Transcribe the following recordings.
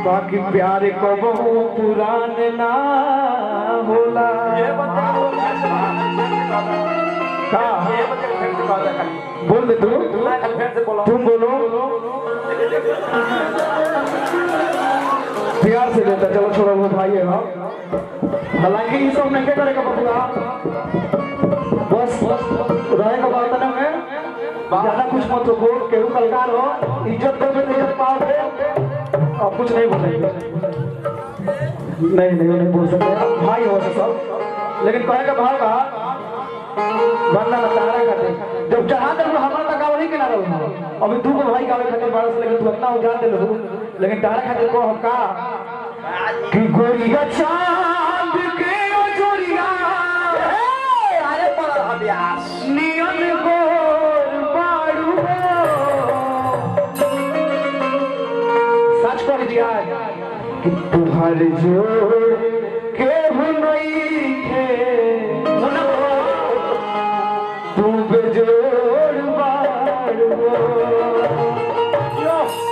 बाकी प्यार को बहु पुराने ना होला। बोल दे तुम बोलो प्यार से देता। चलो छोड़ो वो भाई है, हालांकि ये सब नहीं करेगा बबुआ, बस रहेगा बात ना में ज्यादा कुछ मत बोल। केहू कलकार हो, इज्जत दोगे तो इज्जत पाओगे, और कुछ नहीं बोलेंगे। नहीं बोल सकते, भाई हो सब। लेकिन कहेगा भाव का बंदा ना तारा करते जब जहां तक हमारा तक वही के ना रहो। अभी तू को भाई गावे खातिर बारह से, लेकिन तू अपना उजान दे लो। लेकिन तारा खातिर को हम का कि गोरिया चांद के जोरिया अरे पर अभ्यास नियन गोर बाड़ू सच कर दिया कि तुहार जोड़ के नहीं थे, तू बेजोड़ बाड़ू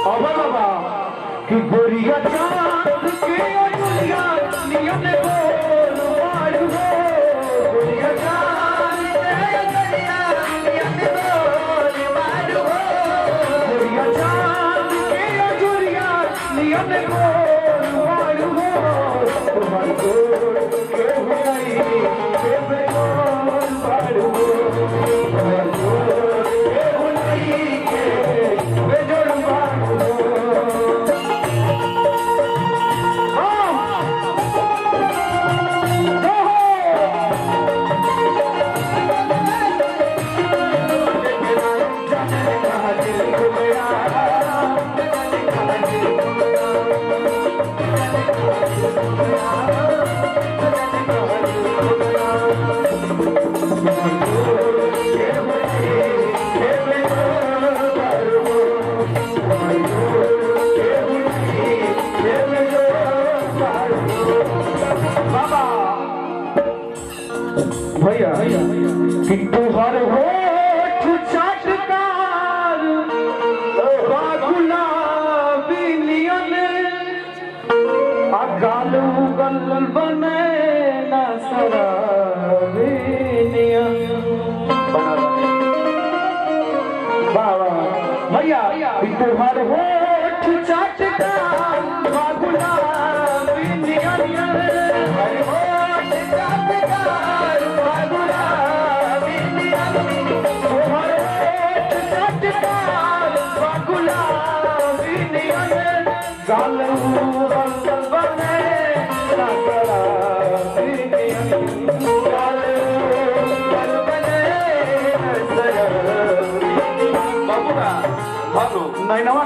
अब बाबा कि गोरिया चांद के जोरिया नियन गोर बाड़ू गोरिया चांद के जोरिया नियन गोर बाड़ू गोरिया चांद के जोरिया नियन गोर बाड़ू तुम्हार गोर के हुई के बेजोड़ बाड़ू तुम्हार गोर के हुई के बेजोड़ बाड़ू। भैया कि तुहर होठ चटकार गुलाबी नियन आ गाल उगल बने ना शराबी नियन। बाबा भैया कि तुहर होठ चटकार गुलाबी नियन नहीं नवा